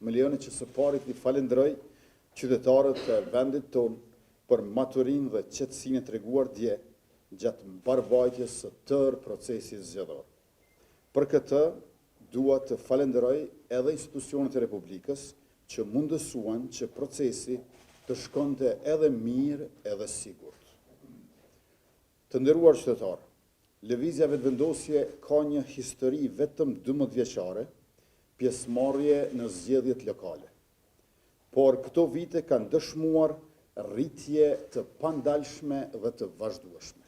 më lejoni që së pari t'i falenderoj qytetarët e vendit tonë për maturinë dhe qetësinë e treguar dje gjatë mbarvajtjes së tërë procesit zgjedhor. Për këtë, dua të falenderoj edhe institucionet e Republikës që mundësuan që procesi të shkonte edhe mirë edhe sigurt. Të nderuar qytetarë, lëvizja vetëvendosje ka një histori vetëm 12 vjeçare, pjesëmarrje në zgjedhjet lokale. Por këto vite kanë dëshmuar rritje të pandalshme dhe të vazhdueshme.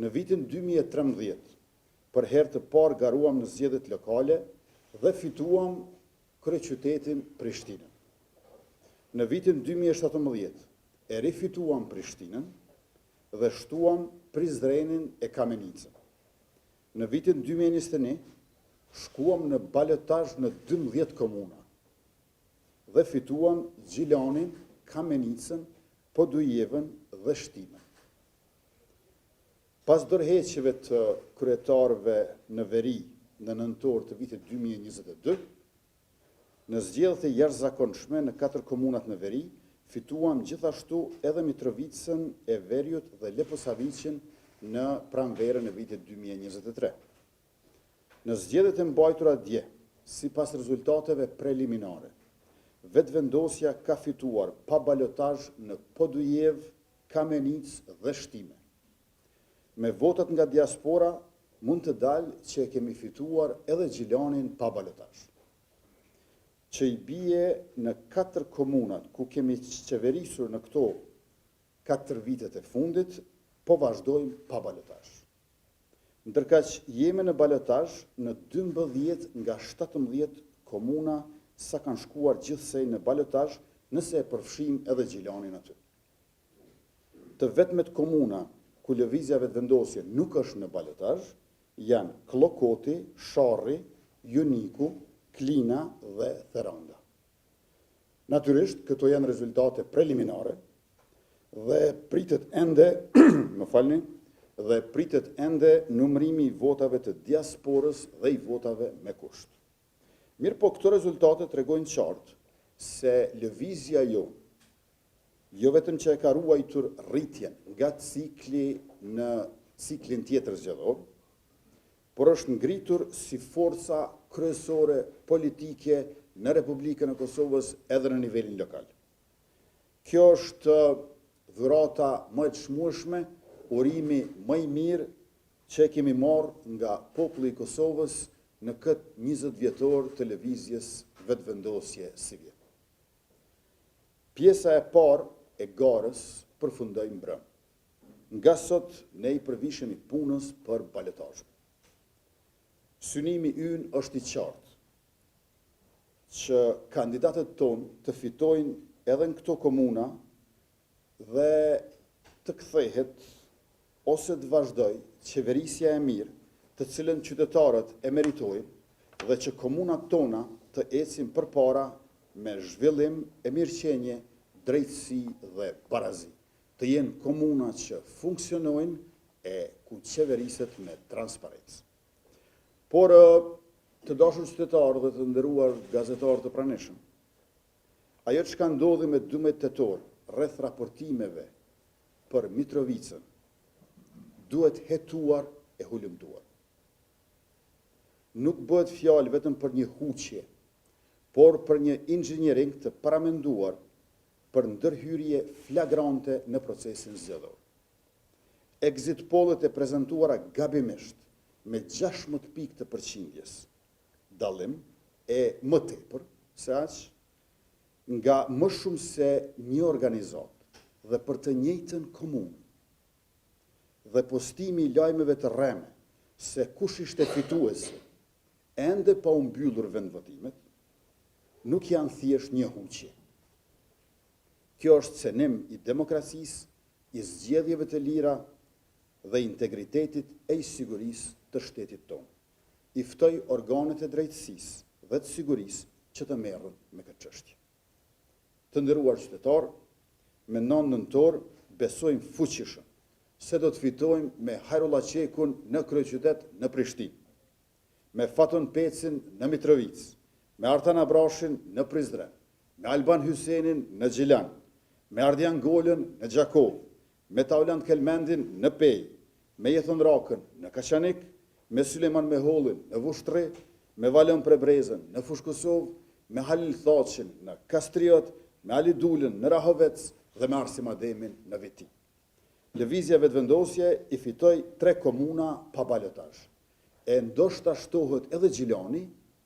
Në vitin 2013, për herë të parë garuam në zgjedhjet lokale dhe fituam kryeqytetin Prishtinën. Në vitin 2017, e rifituam Prishtinën dhe shtuam Prizrenin e Kamenicën. Në vitin 2021, shkuam në balotazh në 12 komuna dhe fituam Gjilanin, Kamenicën, Podujevën dhe Shtimen. Pas dorëheqjeve të kryetarëve në veri në nëntor të vitit 2022, në zgjedhjet e jashtëzakonshme në 4 komunat në veri, fituam gjithashtu edhe Mitrovicën e Veriut dhe Leposaviqin në pranverën e vitit 2023. Në zgjedhjet e mbajtura dje, sipas rezultateve preliminare, vetëvendosja ka fituar pa balotazh në Podujev, Kamenicë dhe Shtime. Me votat nga diaspora, mund të dalë që e kemi fituar edhe Gjilanin pa balotazh, që i bie në 4 komunat ku kemi qeverisur në këto 4 vitet e fundit, po vazhdojmë pa balotazh. Ndërkaq jemi në balotazh në 12 nga 17 komuna sa kanë shkuar gjithsej në balotazh nëse e përfshim edhe Gjilanin aty. Të vetmet komuna ku lëvizja vetëvendosje nuk është në balotazh janë Klokoti, Sharri, Juniku, Klina dhe Theranda. Natyrisht, këto janë rezultate preliminare dhe pritet ende, dhe pritet ende numërimi i votave të diasporës dhe i votave me kusht. Mirë po këto rezultate tregojnë qartë se lëvizja jo vetëm që e ka ruajtur rritjen nga cikli në ciklin tjetër zgjedhor, por është ngritur si forca kryesore politike në Republikën e Kosovës edhe në nivelin lokal. Kjo është dhurata më e çmueshme, urimi më i mirë që kemi marrë nga populli i Kosovës në këtë 20 vjetor të lëvizjes vetëvendosje civile. Pjesa e parë e garës përfundoi mbrëm. Nga sot ne i përvishemi punës për balotazh. Synimi ynë është i qartë që kandidatët tonë të fitojnë edhe në këto komuna dhe të kthehet ose të vazhdoj qeverisja e mirë të cilën qytetarët e meritojnë dhe që komunat tona të ecin përpara me zhvillim e mirëqenie, drejtësi dhe barazi. Të jenë komuna që funksionojnë e ku qeveriset me transparencë. Por të dashur qytetarë dhe të nderuar gazetarë të pranishëm, ajo që ka ndodhi me 12 tetor rreth raportimeve për Mitrovicën duhet hetuar e hulumtuar. Nuk bëhet fjalë vetëm për një huqje, por për një inxhiniering të paramenduar për ndërhyrje flagrante në procesin zgjedhor. Exit pollet e prezantuara gabimisht me 16 pikë të përqindjes, dallim e më tepër se aq nga më shumë se një organizat dhe për të njëjtën komunë. Dhe postimi i lajmeve të rreme se kush ishte fituesi ende pa u mbyllur vendvotimet, nuk janë thjesht një huqje. Kjo është cenim i demokracisë, i zgjedhjeve të lira dhe integritetit e i sigurisë të shtetit tonë. I ftoj organet e drejtësisë dhe të sigurisë që të merren me këtë çështje. Të nderuar qytetarë, me 9 nëntor besojmë fuqishëm se do të fitojmë me Hajrullah Qekun në kryeqytet në Prishtinë, me Faton Pecin në Mitrovicë, me Artan Abrashin në Prizren, me Alban Hysenin në Gjilan, me Ardian Golën në Gjakov, me Taulant Kelmendin në Pej, me Jethon Rakën në Kaçanik, me Suleman Mehollin në Vushtri, me Valën Prebrezën në Fushkosov, me Halil Thaqin në Kastriot, me Ali Dulën në Rahovec dhe me Arsim Ademin në Viti. Lëvizja vetëvendosje i fitoi 3 komuna pa balotazh. E ndoshta shtohet edhe Gjilani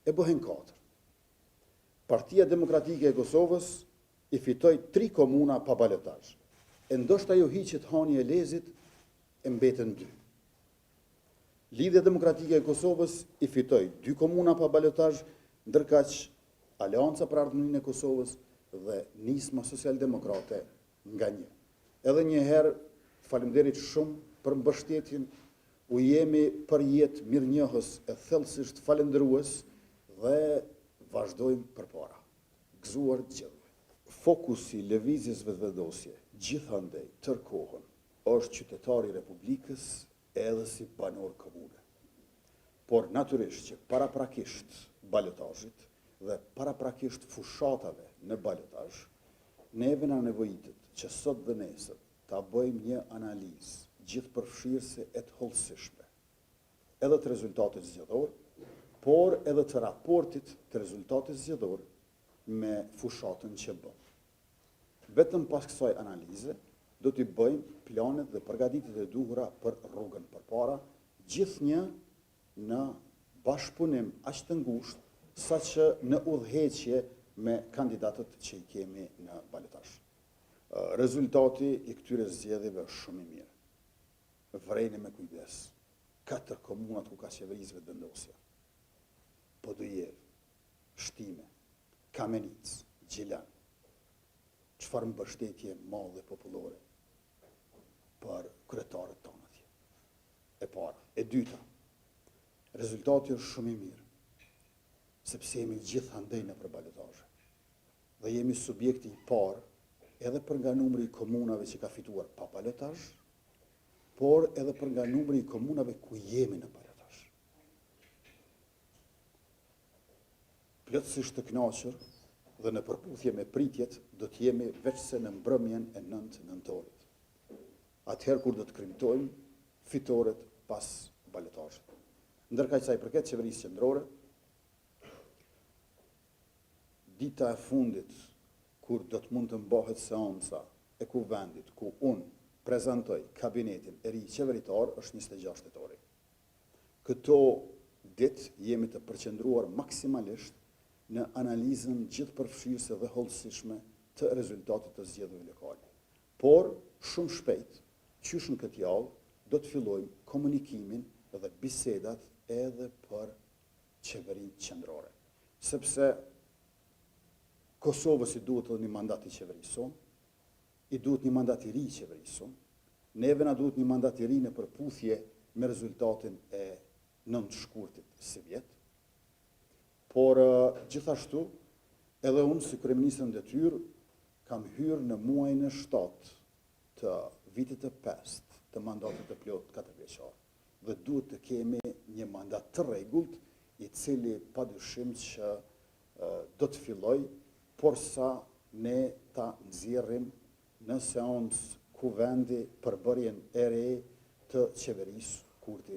e bëhen 4. Partia Demokratike e Kosovës i fitoi 3 komuna pa balotazh. E ndoshta jo hiqet hani e Lezit e mbeten 2. Lidhja Demokratike e Kosovës i fitoi 2 komuna pa balotazh, ndërkaq Aleanca për Ardhmërinë e Kosovës dhe Nisma Social-Demokrate nga 1. Edhe një herë, faleminderit shumë për mbështetjen, u jemi për jetë mirënjohës e thellësisht falendërues dhe vazhdojmë përpara. Gëzuar gjithë. Fokusi i lëvizjes vetëvendosje gjithandej tërkohën është qytetari i Republikës edhe si banor komune. Por natyrisht që paraprakisht balotazhit dhe paraprakisht fushatave në balotazh, neve na nevojitet që sot dhe nesër ta bëjmë një analizë gjithëpërfshirëse e të hollësishme, edhe të rezultatit zgjedhor, por edhe të raportit të rezultatit zgjedhor me fushatën që bën. Vetëm pas kësaj analize do t'i bëjmë planet dhe përgatitjet e duhura për rrugën përpara, gjithnjë në bashkëpunim aq të ngushtë saqë në udhëheqje me kandidatët që i kemi në balotazh. Rezultati i këtyre zgjedhjeve është shumë i mirë. Vrejni me kujdes. 4 komunat ku ka qeverisë vetëvendosja. Podujev, Shtime, Kamenic, Gjilan. Çfarë mbështetje madhe popullore për kryetarët tonë atje. E para. E dyta, rezultati është shumë i mirë, sepse jemi gjithandej në balotazh. Dhe jemi subjekti i parë edhe për nga numri i komunave që ka fituar pa balotazh, por edhe për nga numri i komunave ku jemi në balotazh. Plotësisht të kënaqur dhe në përputhje me pritjet do të jemi veçse në mbrëmjen e 9 nëntorit. Atëherë kur do të kremtojmë fitoret pas balotazhit. Ndërkaq sa i përket qeverisë qendrore, dita e fundit, kur do të mund të mbahet seanca e kuvendit, ku unë prezantoj kabinetin e ri qeveritar, është 26 tetori. Këto ditë jemi të përqendruar maksimalisht në analizën gjithëpërfshirëse dhe hollësishme të rezultatit të zgjedhjeve lokale. Por, shumë shpejt, qysh në këtë javë, do të fillojmë komunikimin dhe bisedat edhe për qeverinë qendrore. Sepse Kosovës i duhet edhe një mandat i qeverisë, i duhet një mandat i ri i qeverisë, neve na duhet një mandat i ri në përputhje me rezultatin e 9 shkurtit si vjet. Por gjithashtu, edhe unë si kryeministër në detyrë kam hyrë në muajin e 7 të vitit të 5 të mandatit të plot 4 vjeçar. Dhe duhet të kemi një mandat të rregullt, i cili padyshim që do të filloj, por sa ne ta nxjerrim në seancë kuvendi përbërjen e re të qeverisë Kurti